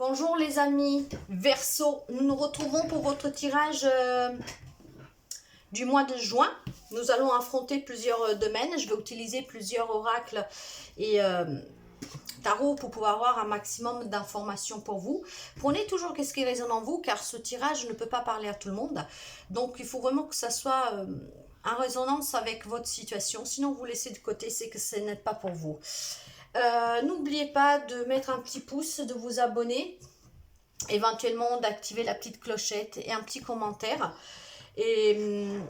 Bonjour les amis Verseau, nous nous retrouvons pour votre tirage du mois de juin. Nous allons affronter plusieurs domaines. Je vais utiliser plusieurs oracles et tarot pour pouvoir avoir un maximum d'informations pour vous. Prenez toujours qu'est-ce qui résonne en vous, car ce tirage ne peut pas parler à tout le monde. Donc il faut vraiment que ça soit en résonance avec votre situation. Sinon vous laissez de côté, c'est que ce n'est pas pour vous. N'oubliez pas de mettre un petit pouce, de vous abonner, éventuellement d'activer la petite clochette et un petit commentaire. Et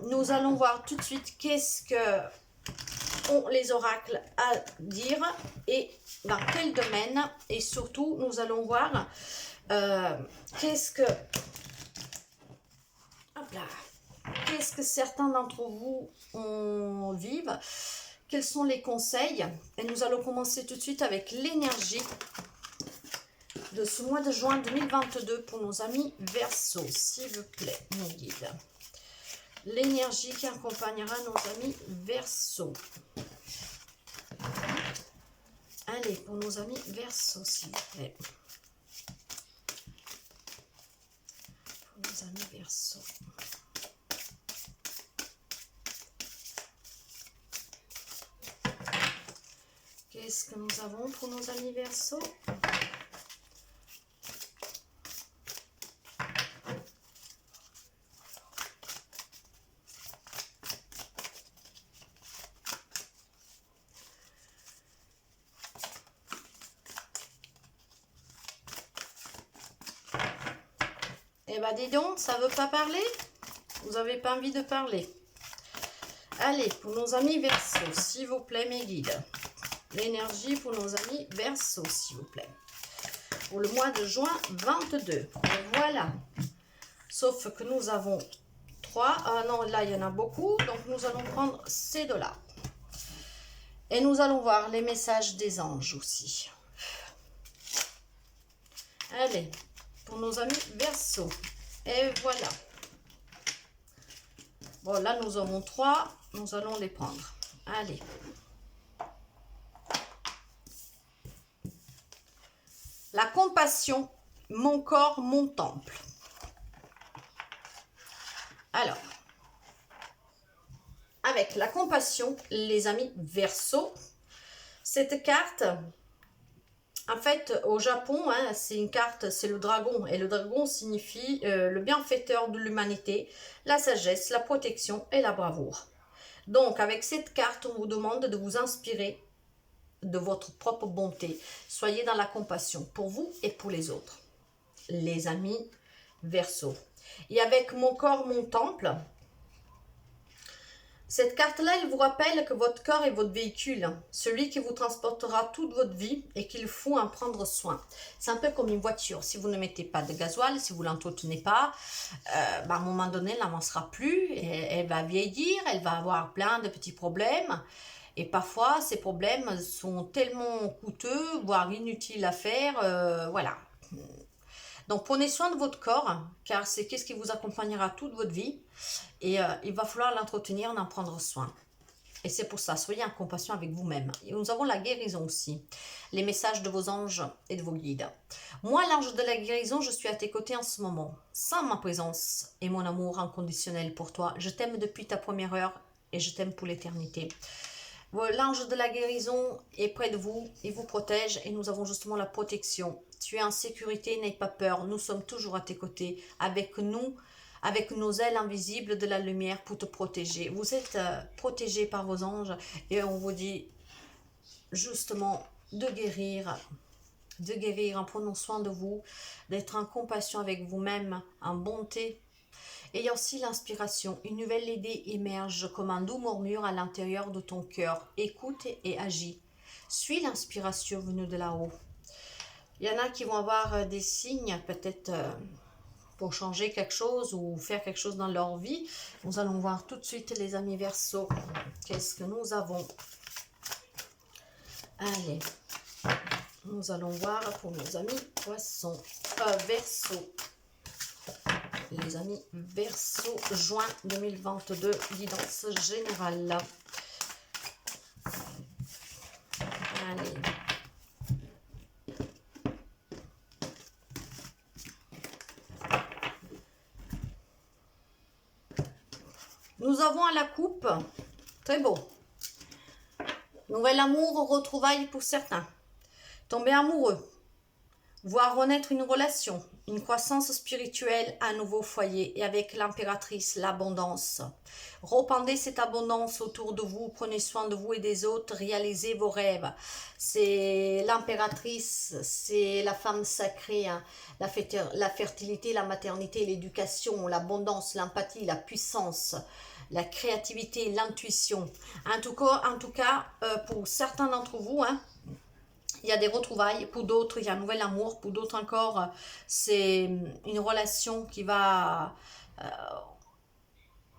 nous allons voir tout de suite qu'est-ce que ont les oracles à dire et dans quel domaine. Et surtout, nous allons voir qu'est-ce que certains d'entre vous vivent. Quels sont les conseils? Et nous allons commencer tout de suite avec l'énergie de ce mois de juin 2022 pour nos amis Verseau, s'il vous plaît, mon guide. L'énergie qui accompagnera nos amis Verseau. Allez, pour nos amis Verseau, s'il vous plaît. Pour nos amis Verseau. Qu'est-ce que nous avons pour nos amis Verseau? Eh ben dis donc, ça veut pas parler? Vous n'avez pas envie de parler? Allez, pour nos amis Verseau, s'il vous plaît, mes guides. L'énergie pour nos amis Verseau, s'il vous plaît. Pour le mois de juin 22. Et voilà. Sauf que nous avons 3. Ah non, là, il y en a beaucoup. Donc, nous allons prendre ces deux-là. Et nous allons voir les messages des anges aussi. Allez, pour nos amis Verseau. Et voilà. Bon, là, nous avons 3. Nous allons les prendre. Allez. La compassion, mon corps, mon temple. Alors, avec la compassion, les amis Verseau, cette carte, en fait, au Japon, hein, c'est une carte, c'est le dragon. Et le dragon signifie le bienfaiteur de l'humanité, la sagesse, la protection et la bravoure. Donc, avec cette carte, on vous demande de vous inspirer de votre propre bonté. Soyez dans la compassion pour vous et pour les autres. Les amis Verseau. Et avec mon corps, mon temple, cette carte-là, elle vous rappelle que votre corps est votre véhicule, celui qui vous transportera toute votre vie et qu'il faut en prendre soin. C'est un peu comme une voiture. Si vous ne mettez pas de gasoil, si vous ne l'entretenez pas, à un moment donné, elle n'avancera plus, et elle va vieillir, elle va avoir plein de petits problèmes. Et parfois, ces problèmes sont tellement coûteux, voire inutiles à faire, voilà. Donc, prenez soin de votre corps, car c'est ce qui vous accompagnera toute votre vie. Et il va falloir l'entretenir, en prendre soin. Et c'est pour ça, soyez en compassion avec vous-même. Et nous avons la guérison aussi, les messages de vos anges et de vos guides. Moi, l'ange de la guérison, je suis à tes côtés en ce moment. Sans ma présence et mon amour inconditionnel pour toi, je t'aime depuis ta première heure et je t'aime pour l'éternité. L'ange de la guérison est près de vous, il vous protège et nous avons justement la protection. Tu es en sécurité, n'aie pas peur, nous sommes toujours à tes côtés, avec nous, avec nos ailes invisibles de la lumière pour te protéger. Vous êtes protégés par vos anges et on vous dit justement de guérir en prenant soin de vous, d'être en compassion avec vous-même, en bonté. Et il y a aussi l'inspiration. Une nouvelle idée émerge comme un doux murmure à l'intérieur de ton cœur. Écoute et agis. Suis l'inspiration venue de là-haut. Il y en a qui vont avoir des signes, peut-être pour changer quelque chose ou faire quelque chose dans leur vie. Nous allons voir tout de suite, les amis Verseau. Qu'est-ce que nous avons? Allez. Nous allons voir pour nos amis Poissons. Verseau. Les amis Verseau, juin 2022, guidance générale. Allez. Nous avons à la coupe, très beau. Nouvel amour, retrouvailles pour certains. Tomber amoureux. Voir renaître une relation, une croissance spirituelle, un nouveau foyer et avec l'impératrice, l'abondance. Répandez cette abondance autour de vous, prenez soin de vous et des autres, réalisez vos rêves. C'est l'impératrice, c'est la femme sacrée, hein. La fertilité, la maternité, l'éducation, l'abondance, l'empathie, la puissance, la créativité, l'intuition. En tout cas pour certains d'entre vous, hein, il y a des retrouvailles, pour d'autres, il y a un nouvel amour, pour d'autres encore, c'est une relation qui va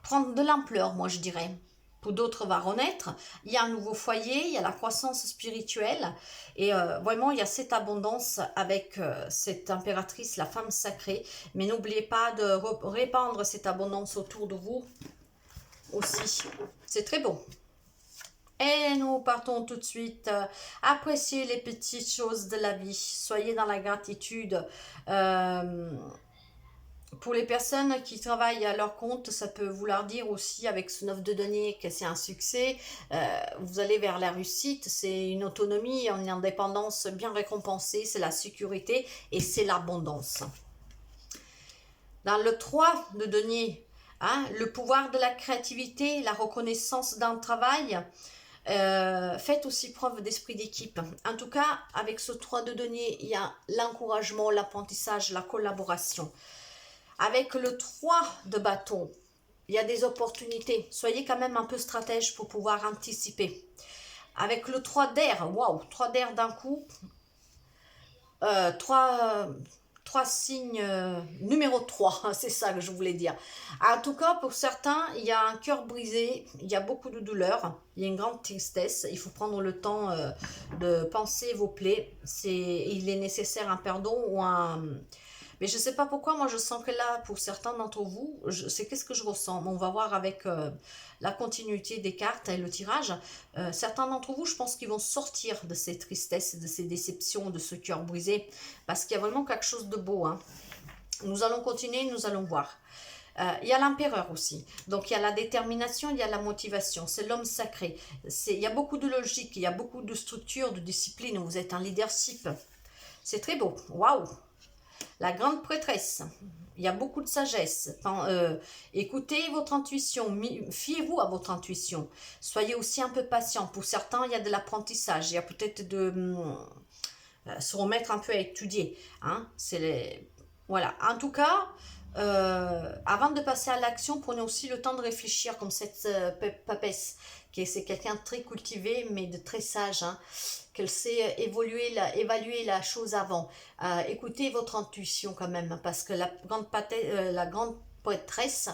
prendre de l'ampleur, moi je dirais. Pour d'autres, va renaître. Il y a un nouveau foyer, il y a la croissance spirituelle. Et vraiment, il y a cette abondance avec cette impératrice, la femme sacrée. Mais n'oubliez pas de répandre cette abondance autour de vous aussi. C'est très beau. Et nous partons tout de suite. Appréciez les petites choses de la vie. Soyez dans la gratitude. Pour les personnes qui travaillent à leur compte, ça peut vouloir dire aussi avec ce 9 de denier que c'est un succès. Vous allez vers la réussite. C'est une autonomie, une indépendance bien récompensée. C'est la sécurité et c'est l'abondance. Dans le 3 de denier, hein, le pouvoir de la créativité, la reconnaissance d'un travail. Faites aussi preuve d'esprit d'équipe. En tout cas, avec ce 3 de denier, il y a l'encouragement, l'apprentissage, la collaboration. Avec le 3 de bâton, il y a des opportunités. Soyez quand même un peu stratège pour pouvoir anticiper. Avec le 3 d'air, waouh, 3 d'air d'un coup, 3 signes, numéro 3, c'est ça que je voulais dire. En tout cas, pour certains, il y a un cœur brisé, il y a beaucoup de douleur, il y a une grande tristesse. Il faut prendre le temps de penser vos plaies. Il est nécessaire un pardon ou un... Mais je ne sais pas pourquoi, moi je sens que là, pour certains d'entre vous, c'est qu'est-ce que je ressens. On va voir avec la continuité des cartes et le tirage. Certains d'entre vous, je pense qu'ils vont sortir de ces tristesses, de ces déceptions, de ce cœur brisé, parce qu'il y a vraiment quelque chose de beau, hein. Nous allons continuer, nous allons voir. Il y a l'empereur aussi. Donc il y a la détermination, il y a la motivation. C'est l'homme sacré. Il y a beaucoup de logique, il y a beaucoup de structure, de discipline. Vous êtes un leadership. C'est très beau. Waouh! La grande prêtresse, il y a beaucoup de sagesse. Écoutez votre intuition, fiez-vous à votre intuition. Soyez aussi un peu patient. Pour certains, il y a de l'apprentissage. Il y a peut-être de se remettre un peu à étudier. Hein. Voilà. En tout cas, avant de passer à l'action, prenez aussi le temps de réfléchir comme cette papesse. C'est quelqu'un de très cultivé, mais de très sage. Hein. Qu'elle sait évaluer la chose avant. Écoutez votre intuition quand même, parce que la grande poétresse,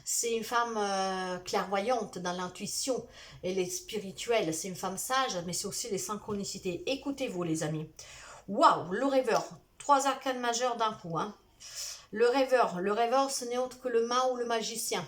c'est une femme clairvoyante dans l'intuition. Elle est spirituelle, c'est une femme sage, mais c'est aussi les synchronicités. Écoutez-vous les amis. Waouh, le rêveur. 3 arcanes majeures d'un coup. Hein. Le rêveur, ce n'est autre que le main ou le magicien.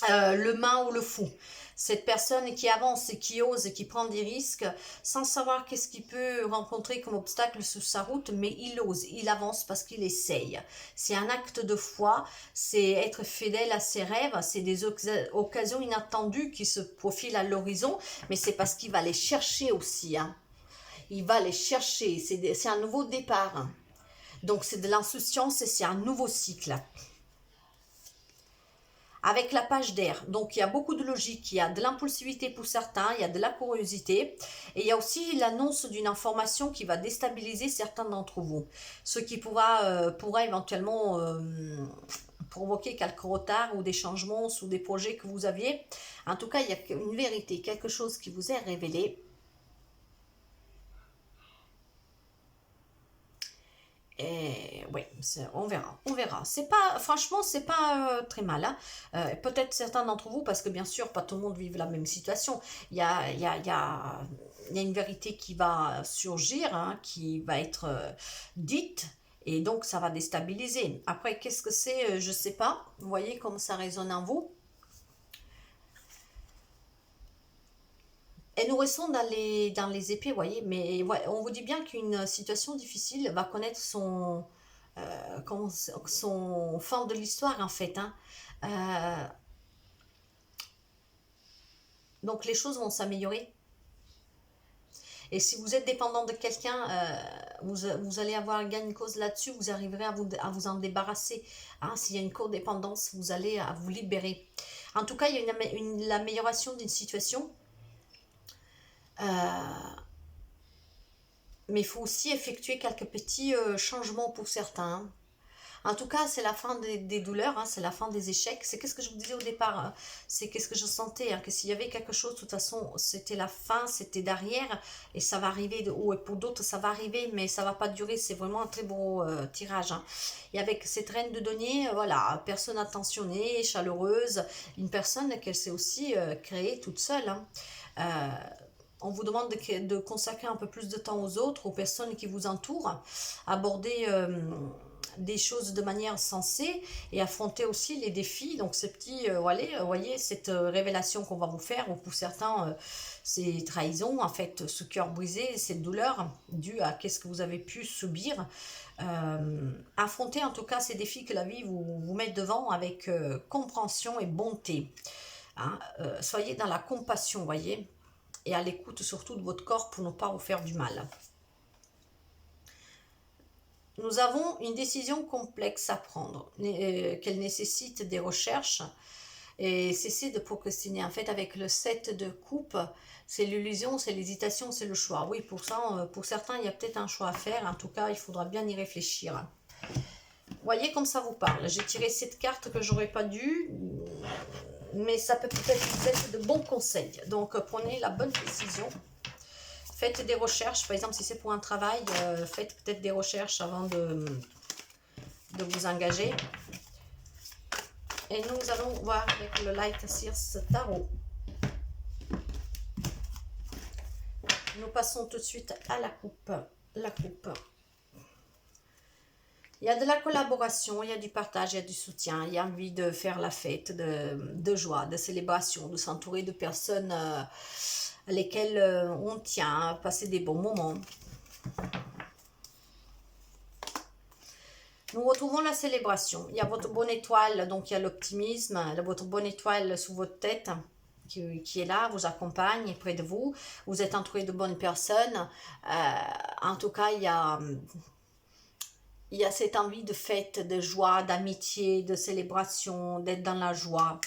Le main ou le fou. Cette personne qui avance et qui ose et qui prend des risques sans savoir qu'est-ce qu'il peut rencontrer comme obstacle sur sa route, mais il ose, il avance parce qu'il essaye. C'est un acte de foi, c'est être fidèle à ses rêves, c'est des occasions inattendues qui se profilent à l'horizon, mais c'est parce qu'il va les chercher aussi. Hein. Il va les chercher, c'est un nouveau départ. Hein. Donc c'est de l'insouciance et c'est un nouveau cycle. Avec la page d'air. Donc il y a beaucoup de logique, il y a de l'impulsivité pour certains, il y a de la curiosité et il y a aussi l'annonce d'une information qui va déstabiliser certains d'entre vous. Ce qui pourra éventuellement provoquer quelques retards ou des changements sous des projets que vous aviez. En tout cas, il y a une vérité, quelque chose qui vous est révélé. Et oui, on verra. C'est pas, franchement, c'est pas très mal. Hein. Peut-être certains d'entre vous, parce que bien sûr, pas tout le monde vit la même situation. Il y a une vérité qui va surgir, hein, qui va être dite, et donc ça va déstabiliser. Après, qu'est-ce que c'est? Je sais pas. Vous voyez comment ça résonne en vous? Et nous restons dans les épées, vous voyez, mais ouais, on vous dit bien qu'une situation difficile va connaître son fin de l'histoire, en fait. Hein. Donc les choses vont s'améliorer. Et si vous êtes dépendant de quelqu'un, vous allez avoir gain de cause là-dessus, vous arriverez à vous en débarrasser. Hein, s'il y a une codépendance, vous allez à vous libérer. En tout cas, il y a l'amélioration d'une situation. Mais il faut aussi effectuer quelques petits changements pour certains. Hein. En tout cas, c'est la fin des douleurs, hein, c'est la fin des échecs. C'est qu'est-ce que je vous disais au départ, hein, c'est qu'est-ce que je sentais, hein, que s'il y avait quelque chose, de toute façon, c'était la fin, c'était derrière, et ça va arriver de haut. Et pour d'autres, ça va arriver, mais ça va pas durer. C'est vraiment un très beau tirage. Hein. Et avec cette reine de denier, voilà, personne attentionnée, chaleureuse, une personne qu'elle s'est aussi créée toute seule. Hein. On vous demande de consacrer un peu plus de temps aux autres, aux personnes qui vous entourent, aborder des choses de manière sensée et affronter aussi les défis. Donc ces petits, voyez, cette révélation qu'on va vous faire, ou pour certains, ces trahisons, en fait, ce cœur brisé, cette douleur due à qu'est-ce que vous avez pu subir. Affronter en tout cas ces défis que la vie vous met devant avec compréhension et bonté. Hein, soyez dans la compassion, voyez, et à l'écoute surtout de votre corps pour ne pas vous faire du mal. Nous avons une décision complexe à prendre, qu'elle nécessite des recherches et cesser de procrastiner. En fait, avec le 7 de coupe, c'est l'illusion, c'est l'hésitation, c'est le choix. Oui, pour certains, il y a peut-être un choix à faire. En tout cas, il faudra bien y réfléchir. Voyez comme ça vous parle. J'ai tiré cette carte que j'aurais pas dû, mais ça peut peut-être vous être de bons conseils. Donc, prenez la bonne décision. Faites des recherches, par exemple, si c'est pour un travail, faites peut-être des recherches avant de vous engager. Et nous allons voir avec le Light Seers Tarot. Nous passons tout de suite à la coupe. La coupe. Il y a de la collaboration, il y a du partage, il y a du soutien, il y a envie de faire la fête, de joie, de célébration, de s'entourer de personnes lesquelles on tient à passer des bons moments. Nous retrouvons la célébration. Il y a votre bonne étoile, donc il y a l'optimisme, votre bonne étoile sous votre tête qui est là, vous accompagne près de vous. Vous êtes entouré de bonnes personnes. En tout cas, il y a cette envie de fête, de joie, d'amitié, de célébration, d'être dans la joie.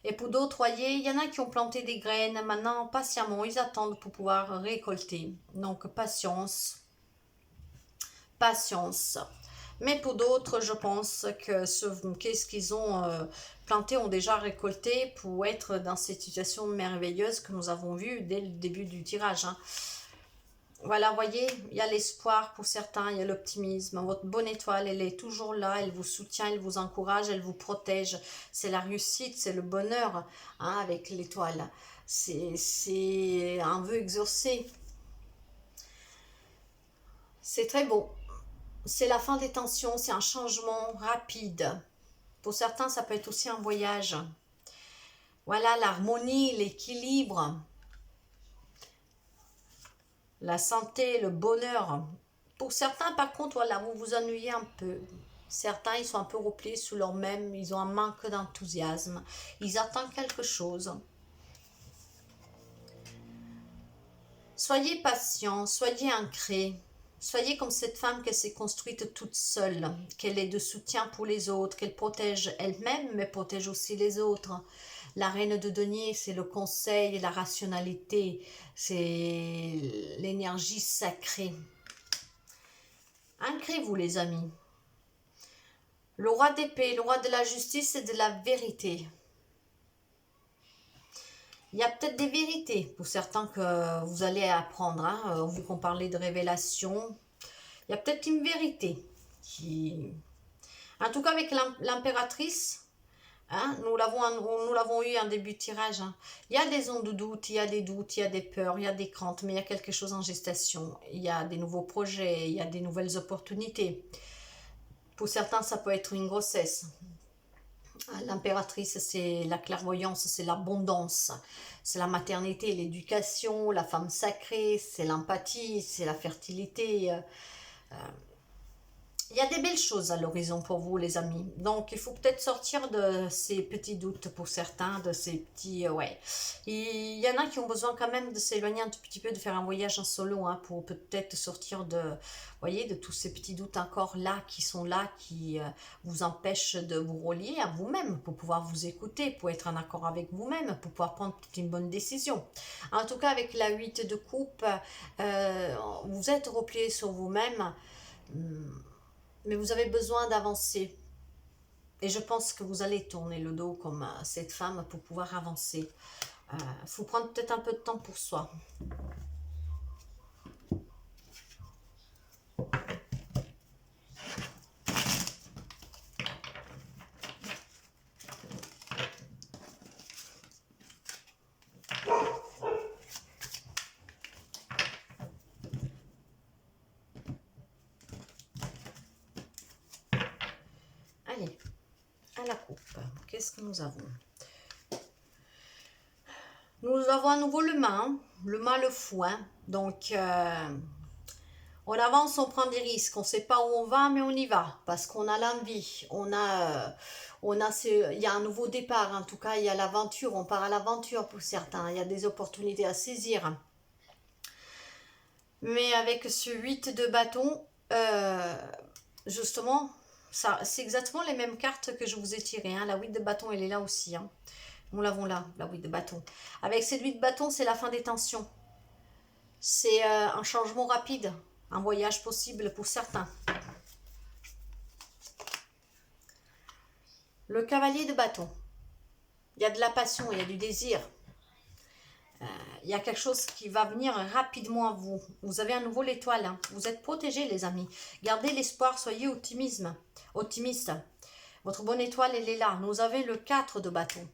Et pour d'autres, voyez, il y en a qui ont planté des graines. Maintenant, patiemment, ils attendent pour pouvoir récolter. Donc, patience. Patience. Mais pour d'autres, je pense que qu'est-ce qu'ils ont planté ont déjà récolté pour être dans cette situation merveilleuse que nous avons vue dès le début du tirage. Hein. Voilà, voyez, il y a l'espoir pour certains, il y a l'optimisme. Votre bonne étoile, elle est toujours là, elle vous soutient, elle vous encourage, elle vous protège. C'est la réussite, c'est le bonheur hein, avec l'étoile. C'est un vœu exaucé. C'est très beau. C'est la fin des tensions, c'est un changement rapide. Pour certains, ça peut être aussi un voyage. Voilà, l'harmonie, l'équilibre. La santé, le bonheur. Pour certains, par contre, voilà, vous vous ennuyez un peu. Certains, ils sont un peu repliés sur leur-même. Ils ont un manque d'enthousiasme. Ils attendent quelque chose. Soyez patient, soyez ancrés. Soyez comme cette femme qui s'est construite toute seule, qu'elle est de soutien pour les autres, qu'elle protège elle-même, mais protège aussi les autres. La reine de denier, c'est le conseil, la rationalité, c'est l'énergie sacrée. Ancrez-vous les amis. Le roi d'épée, le roi de la justice et de la vérité. Il y a peut-être des vérités pour certains que vous allez apprendre, hein, vu qu'on parlait de révélation. Il y a peut-être une vérité qui... En tout cas, avec l'impératrice, hein, nous l'avons eu en début de tirage. Hein. Il y a des ondes de doute, il y a des doutes, il y a des peurs, il y a des craintes, mais il y a quelque chose en gestation. Il y a des nouveaux projets, il y a des nouvelles opportunités. Pour certains, ça peut être une grossesse. L'impératrice, c'est la clairvoyance, c'est l'abondance, c'est la maternité, l'éducation, la femme sacrée, c'est l'empathie, c'est la fertilité. Il y a des belles choses à l'horizon pour vous, les amis. Donc, il faut peut-être sortir de ces petits doutes pour certains, de ces petits... ouais. Il y en a qui ont besoin quand même de s'éloigner un tout petit peu, de faire un voyage en solo, hein, pour peut-être sortir de... voyez, de tous ces petits doutes encore là, qui sont là, qui vous empêchent de vous relier à vous-même, pour pouvoir vous écouter, pour être en accord avec vous-même, pour pouvoir prendre une bonne décision. En tout cas, avec la 8 de coupe, vous êtes replié sur vous-même, mais vous avez besoin d'avancer. Et je pense que vous allez tourner le dos comme cette femme pour pouvoir avancer. Il faut prendre peut-être un peu de temps pour soi. Allez, à la coupe. Qu'est-ce que nous avons? Nous avons à nouveau le mât, le fou. Hein. Donc, on avance, on prend des risques. On ne sait pas où on va, mais on y va. Parce qu'on a l'envie. Il y a un nouveau départ. En tout cas, il y a l'aventure. On part à l'aventure pour certains. Il y a des opportunités à saisir. Mais avec ce 8 de bâton, justement, c'est exactement les mêmes cartes que je vous ai tirées. Hein. La 8 de bâton, elle est là aussi. Hein. Nous l'avons là, la 8 de bâton. Avec cette 8 de bâton, c'est la fin des tensions. C'est un changement rapide, un voyage possible pour certains. Le cavalier de bâton. Il y a de la passion, il y a du désir. Il y a quelque chose qui va venir rapidement à vous. Vous avez à nouveau l'étoile. Hein. Vous êtes protégés, les amis. Gardez l'espoir, soyez optimistes. Votre bonne étoile, elle est là. Nous avons le 4 de bâton.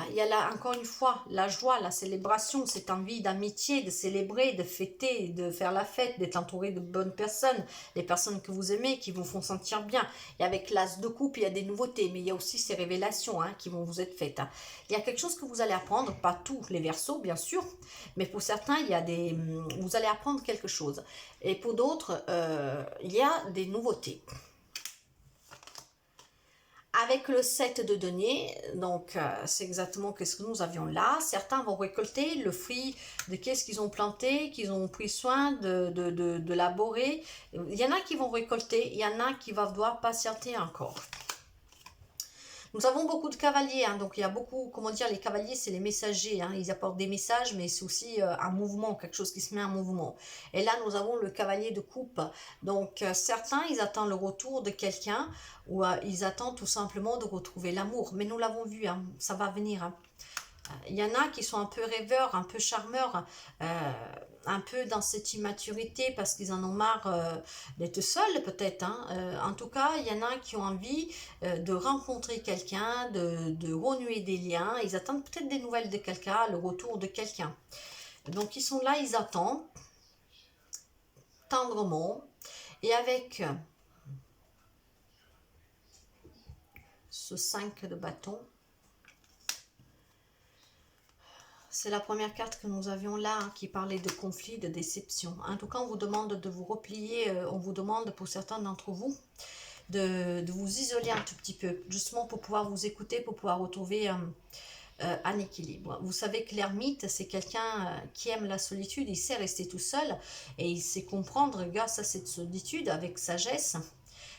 Il y a là, encore une fois, la joie, la célébration, cette envie d'amitié, de célébrer, de fêter, de faire la fête, d'être entouré de bonnes personnes, les personnes que vous aimez, qui vous font sentir bien. Et avec l'as de coupe, il y a des nouveautés, mais il y a aussi ces révélations qui vont vous être faites. Il y a quelque chose que vous allez apprendre, pas tous les Verseaux, bien sûr, mais pour certains, vous allez apprendre quelque chose. Et pour d'autres, il y a des nouveautés. Avec le 7 de denier, donc c'est exactement ce que nous avions là. Certains vont récolter le fruit de qu'est-ce qu'ils ont planté, qu'ils ont pris soin de laborer. Il y en a qui vont récolter, il y en a qui vont devoir patienter encore. Nous avons beaucoup de cavaliers, hein, donc il y a beaucoup, comment dire, les cavaliers, c'est les messagers, hein, ils apportent des messages, mais c'est aussi un mouvement, quelque chose qui se met en mouvement. Et là, nous avons le cavalier de coupe, donc certains, ils attendent le retour de quelqu'un, ou ils attendent tout simplement de retrouver l'amour, mais nous l'avons vu, hein, ça va venir. Hein. Il y en a qui sont un peu rêveurs, un peu charmeurs, un peu dans cette immaturité parce qu'ils en ont marre d'être seuls peut-être. Hein. En tout cas, il y en a qui ont envie de rencontrer quelqu'un, de renouer des liens. Ils attendent peut-être des nouvelles de quelqu'un, le retour de quelqu'un. Donc ils sont là, ils attendent tendrement et avec ce 5 de bâton. C'est la première carte que nous avions là, hein, qui parlait de conflit, de déception. En tout cas, on vous demande de vous replier, on vous demande pour certains d'entre vous de vous isoler un tout petit peu, justement pour pouvoir vous écouter, pour pouvoir retrouver un équilibre. Vous savez que l'ermite, c'est quelqu'un qui aime la solitude, il sait rester tout seul et il sait comprendre grâce à cette solitude, avec sagesse,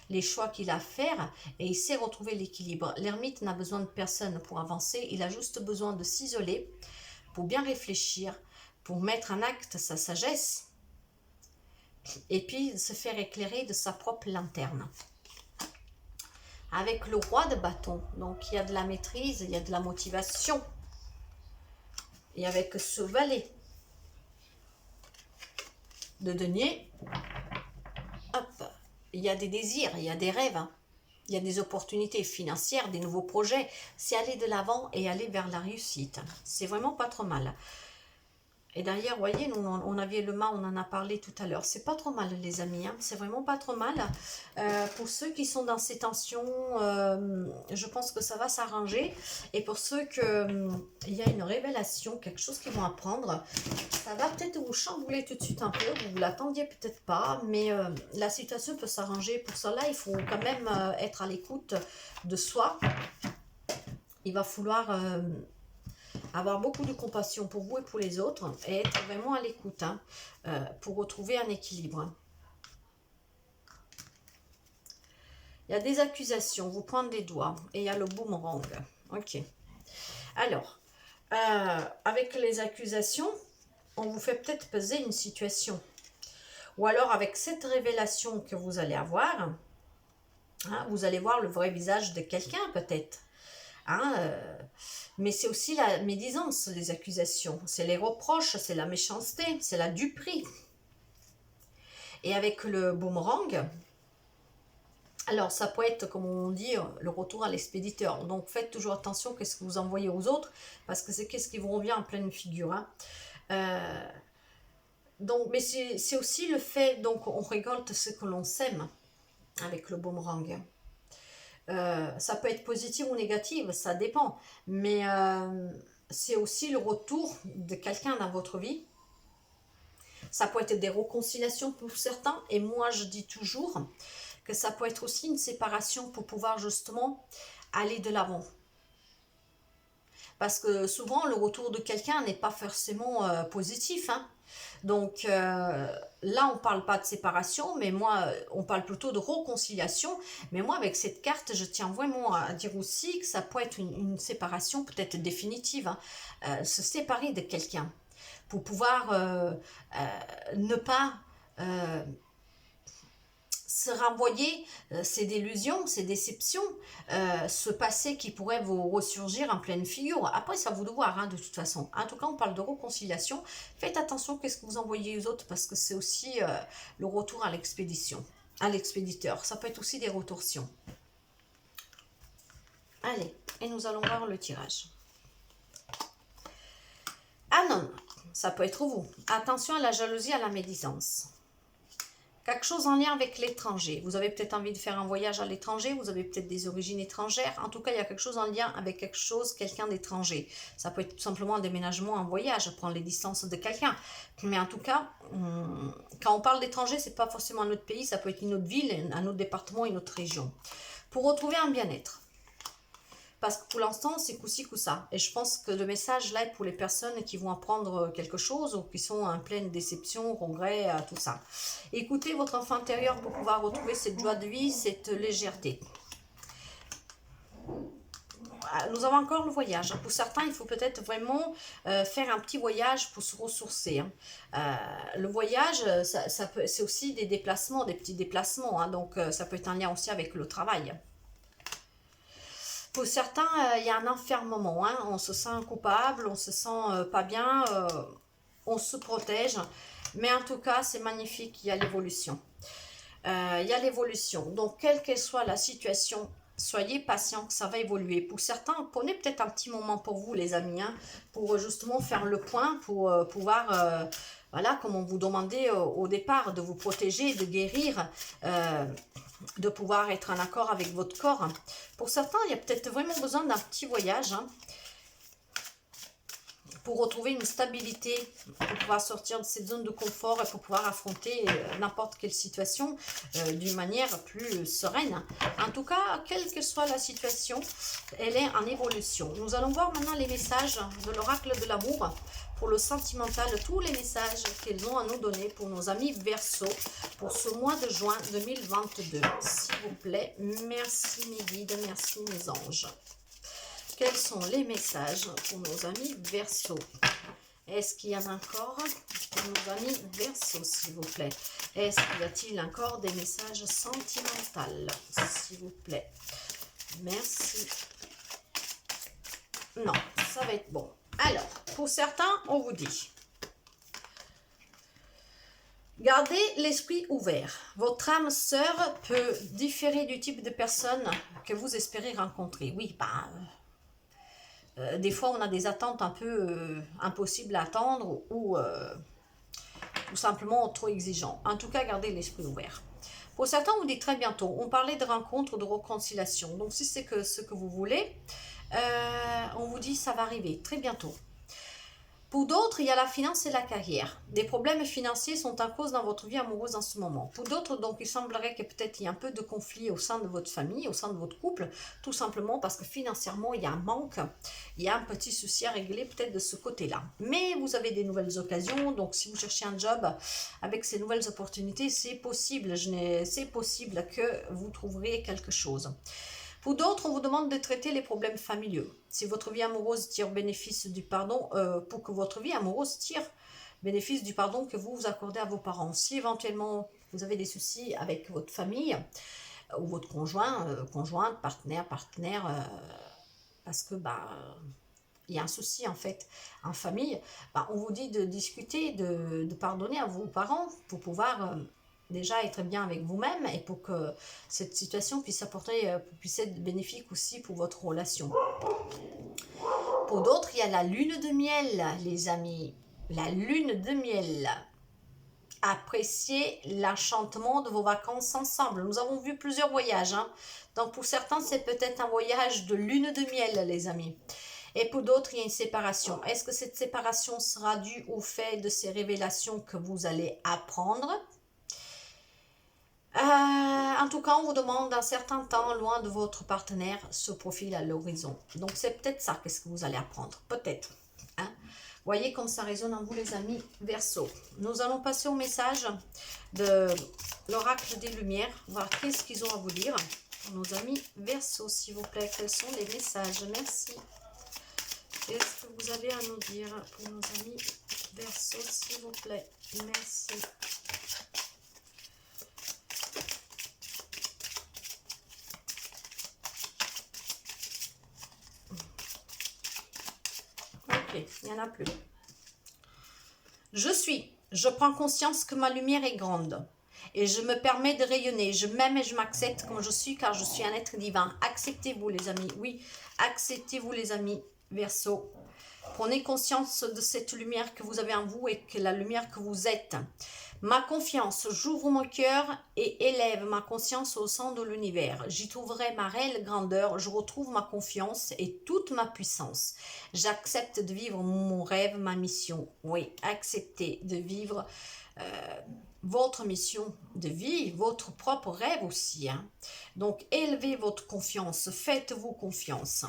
les choix qu'il a à faire et il sait retrouver l'équilibre. L'ermite n'a besoin de personne pour avancer, il a juste besoin de s'isoler, pour bien réfléchir, pour mettre en acte sa sagesse, et puis se faire éclairer de sa propre lanterne. Avec le roi de bâton, donc il y a de la maîtrise, il y a de la motivation. Et avec ce valet de denier, hop, il y a des désirs, il y a des rêves, hein. Il y a des opportunités financières, des nouveaux projets. C'est aller de l'avant et aller vers la réussite. C'est vraiment pas trop mal. Et derrière, vous voyez, nous, on avait le mât, on en a parlé tout à l'heure. C'est pas trop mal, les amis. Hein. C'est vraiment pas trop mal. Pour ceux qui sont dans ces tensions, je pense que ça va s'arranger. Et pour ceux que il y a une révélation, quelque chose qu'ils vont apprendre, ça va peut-être vous chambouler tout de suite un peu. Vous ne l'attendiez peut-être pas, mais la situation peut s'arranger. Pour cela, il faut quand même être à l'écoute de soi. Il va falloir... avoir beaucoup de compassion pour vous et pour les autres et être vraiment à l'écoute hein, pour retrouver un équilibre. Il y a des accusations, vous pointez des doigts et il y a le boomerang. Ok. Alors, avec les accusations, on vous fait peut-être peser une situation. Ou alors avec cette révélation que vous allez avoir, hein, vous allez voir le vrai visage de quelqu'un peut-être. Hein, mais c'est aussi la médisance, les accusations, c'est les reproches, c'est la méchanceté, c'est la duperie. Et avec le boomerang, alors ça peut être, comme on dit, le retour à l'expéditeur. Donc faites toujours attention à ce que vous envoyez aux autres, parce que c'est qu'est-ce qui vous revient en pleine figure. Hein. Donc, mais c'est aussi le fait, donc on récolte ce que l'on sème avec le boomerang. Ça peut être positif ou négatif, ça dépend. Mais c'est aussi le retour de quelqu'un dans votre vie. Ça peut être des réconciliations pour certains. Et moi, je dis toujours que ça peut être aussi une séparation pour pouvoir justement aller de l'avant. Parce que souvent, le retour de quelqu'un n'est pas forcément positif. Hein. Donc là, on ne parle pas de séparation, mais moi, on parle plutôt de réconciliation. Mais moi, avec cette carte, je tiens vraiment à dire aussi que ça peut être une séparation peut-être définitive. Hein. Se séparer de quelqu'un pour pouvoir ne pas... se renvoyer ces délusions, ces déceptions, ce passé qui pourrait vous ressurgir en pleine figure. Après, c'est à vous de voir, hein, de toute façon. En tout cas, on parle de réconciliation. Faites attention à ce que vous envoyez aux autres, parce que c'est aussi le retour à l'expédition, à l'expéditeur. Ça peut être aussi des retorsions. Allez, et nous allons voir le tirage. Ah non, ça peut être vous. Attention à la jalousie, à la médisance. Quelque chose en lien avec l'étranger. Vous avez peut-être envie de faire un voyage à l'étranger, vous avez peut-être des origines étrangères. En tout cas, il y a quelque chose en lien avec quelque chose, quelqu'un d'étranger. Ça peut être tout simplement un déménagement, un voyage, prendre les distances de quelqu'un. Mais en tout cas, quand on parle d'étranger, c'est pas forcément un autre pays, ça peut être une autre ville, un autre département, une autre région. Pour retrouver un bien-être. Parce que pour l'instant, c'est coup-ci, coup-ça. Et je pense que le message là est pour les personnes qui vont apprendre quelque chose ou qui sont en pleine déception, regret, tout ça. Écoutez votre enfant intérieur pour pouvoir retrouver cette joie de vie, cette légèreté. Nous avons encore le voyage. Pour certains, il faut peut-être vraiment faire un petit voyage pour se ressourcer. Hein. Le voyage, c'est aussi des déplacements, des petits déplacements. Hein. Donc, ça peut être un lien aussi avec le travail. Pour certains, il y a un enfermement, hein. On se sent coupable, on se sent pas bien, on se protège. Mais en tout cas, c'est magnifique, il y a l'évolution. Il y a l'évolution. Donc, quelle qu'elle soit la situation, soyez patients, ça va évoluer. Pour certains, prenez peut-être un petit moment pour vous, les amis, hein, pour justement faire le point, pour pouvoir... voilà, comme on vous demandait au départ, de vous protéger, de guérir, de pouvoir être en accord avec votre corps. Pour certains, il y a peut-être vraiment besoin d'un petit voyage hein, pour retrouver une stabilité, pour pouvoir sortir de cette zone de confort et pour pouvoir affronter n'importe quelle situation d'une manière plus sereine. En tout cas, quelle que soit la situation, elle est en évolution. Nous allons voir maintenant les messages de l'oracle de l'amour pour le sentimental, tous les messages qu'ils ont à nous donner pour nos amis Verseau pour ce mois de juin 2022. S'il vous plaît, merci mes guides, merci mes anges. Quels sont les messages pour nos amis Verseau? Est-ce qu'il y en a encore pour nos amis Verseau, s'il vous plaît? Est-ce qu'il y a-t-il encore des messages sentimentaux, s'il vous plaît? Merci. Non, ça va être bon. Alors, pour certains, on vous dit, gardez l'esprit ouvert. Votre âme sœur peut différer du type de personne que vous espérez rencontrer. Oui, Des fois, on a des attentes un peu impossibles à attendre ou simplement trop exigeants. En tout cas, gardez l'esprit ouvert. Pour certains, on vous dit très bientôt. On parlait de rencontres, de réconciliation. Donc, si c'est que ce que vous voulez, on vous dit ça va arriver très bientôt. Pour d'autres, il y a la finance et la carrière. Des problèmes financiers sont en cause dans votre vie amoureuse en ce moment. Pour d'autres, donc, il semblerait que peut-être il y a un peu de conflit au sein de votre famille, au sein de votre couple, tout simplement parce que financièrement, il y a un manque, il y a un petit souci à régler peut-être de ce côté-là. Mais vous avez des nouvelles occasions, donc si vous cherchez un job avec ces nouvelles opportunités, c'est possible que vous trouverez quelque chose. Pour d'autres, on vous demande de traiter les problèmes familiaux. Si votre vie amoureuse tire bénéfice du pardon, pour que votre vie amoureuse tire bénéfice du pardon que vous accordez à vos parents. Si éventuellement vous avez des soucis avec votre famille ou votre conjoint, conjointe, partenaire, parce que il y a un souci en fait en famille, on vous dit de discuter, de pardonner à vos parents pour pouvoir déjà être bien avec vous-même et pour que cette situation puisse être bénéfique aussi pour votre relation. Pour d'autres, il y a la lune de miel, les amis. La lune de miel. Appréciez l'enchantement de vos vacances ensemble. Nous avons vu plusieurs voyages. Donc pour certains, c'est peut-être un voyage de lune de miel, les amis. Et pour d'autres, il y a une séparation. Est-ce que cette séparation sera due au fait de ces révélations que vous allez apprendre ? En tout cas, on vous demande un certain temps loin de votre partenaire se profile à l'horizon. Donc, c'est peut-être ça, qu'est-ce que vous allez apprendre. Peut-être. Voyez comme ça résonne en vous, les amis Verseau. Nous allons passer au message de l'oracle des Lumières. Voir qu'est-ce qu'ils ont à vous dire. Pour nos amis Verseau, s'il vous plaît. Quels sont les messages? Merci. Qu'est-ce que vous avez à nous dire pour nos amis Verseau, s'il vous plaît? Merci. Il n'y en a plus. Je prends conscience que ma lumière est grande et je me permets de rayonner. Je m'aime et je m'accepte comme je suis car je suis un être divin. Acceptez-vous les amis. Oui, acceptez-vous les amis Verseau. Prenez conscience de cette lumière que vous avez en vous et que la lumière que vous êtes. Ma confiance, j'ouvre mon cœur et élève ma conscience au centre de l'univers. J'y trouverai ma réelle grandeur, je retrouve ma confiance et toute ma puissance. J'accepte de vivre mon rêve, ma mission. Oui, acceptez de vivre votre mission de vie, votre propre rêve aussi. Donc, élevez votre confiance, faites-vous confiance.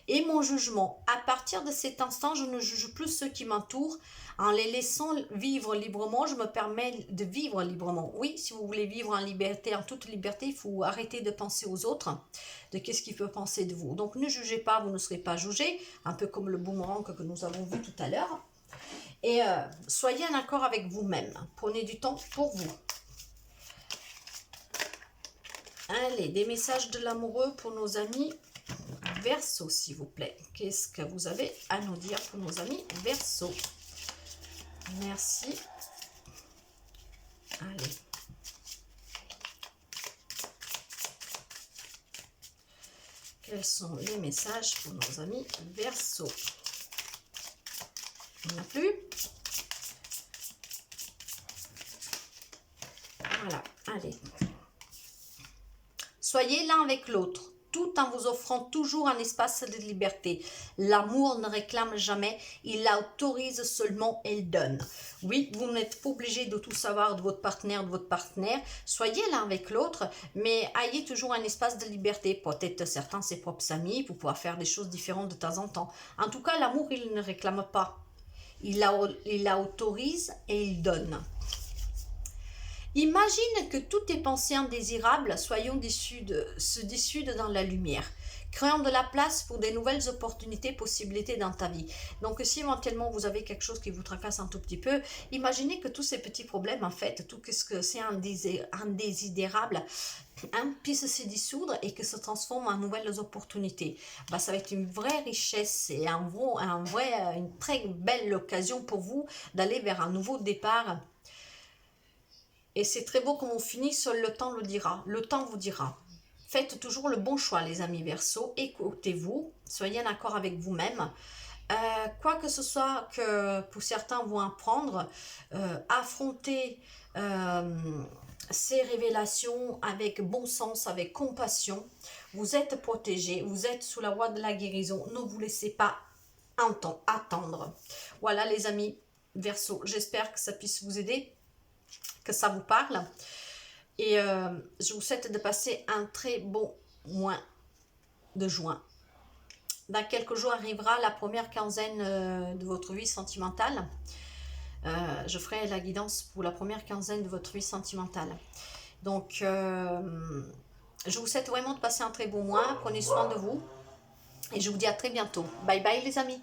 Et mon jugement, à partir de cet instant, je ne juge plus ceux qui m'entourent. En les laissant vivre librement, je me permets de vivre librement. Oui, si vous voulez vivre en liberté, en toute liberté, il faut arrêter de penser aux autres, de qu'est-ce qu'ils peuvent penser de vous. Donc ne jugez pas, vous ne serez pas jugé, un peu comme le boomerang que nous avons vu tout à l'heure. Et soyez en accord avec vous-même. Prenez du temps pour vous. Allez, des messages de l'amoureux pour nos amis Verseau, s'il vous plaît. Qu'est-ce que vous avez à nous dire pour nos amis Verseau? Merci. Allez. Quels sont les messages pour nos amis Verseau? Il n'y en a plus. Voilà, allez. Soyez l'un avec l'autre, tout en vous offrant toujours un espace de liberté. L'amour ne réclame jamais, il l'autorise seulement et il donne. Oui, vous n'êtes pas obligé de tout savoir de votre partenaire, Soyez l'un avec l'autre, mais ayez toujours un espace de liberté. Peut-être certains ses propres amis, pour pouvoir faire des choses différentes de temps en temps. En tout cas, l'amour, il ne réclame pas. Il l'autorise et il donne. Imagine que toutes tes pensées indésirables se dissutent dans la lumière, créant de la place pour des nouvelles opportunités, possibilités dans ta vie. Donc si éventuellement vous avez quelque chose qui vous tracasse un tout petit peu, imaginez que tous ces petits problèmes, en fait, tout ce que c'est indésirable, puisse se dissoudre et que se transforme en nouvelles opportunités. Ça va être une vraie richesse et une très belle occasion pour vous d'aller vers un nouveau départ. Et c'est très beau comme on finit, seul le temps le dira. Le temps vous dira. Faites toujours le bon choix, les amis Verseau. Écoutez-vous, soyez en accord avec vous-même. Quoi que ce soit que pour certains vont apprendre, affrontez ces révélations avec bon sens, avec compassion. Vous êtes protégés, vous êtes sous la voie de la guérison. Ne vous laissez pas attendre. Voilà les amis Verseau, j'espère que ça puisse vous aider, que ça vous parle. Et je vous souhaite de passer un très bon mois de juin. Dans quelques jours arrivera la première quinzaine de votre vie sentimentale. Je ferai la guidance pour la première quinzaine de votre vie sentimentale. Donc, je vous souhaite vraiment de passer un très bon mois. Prenez soin de vous. Et je vous dis à très bientôt. Bye bye les amis.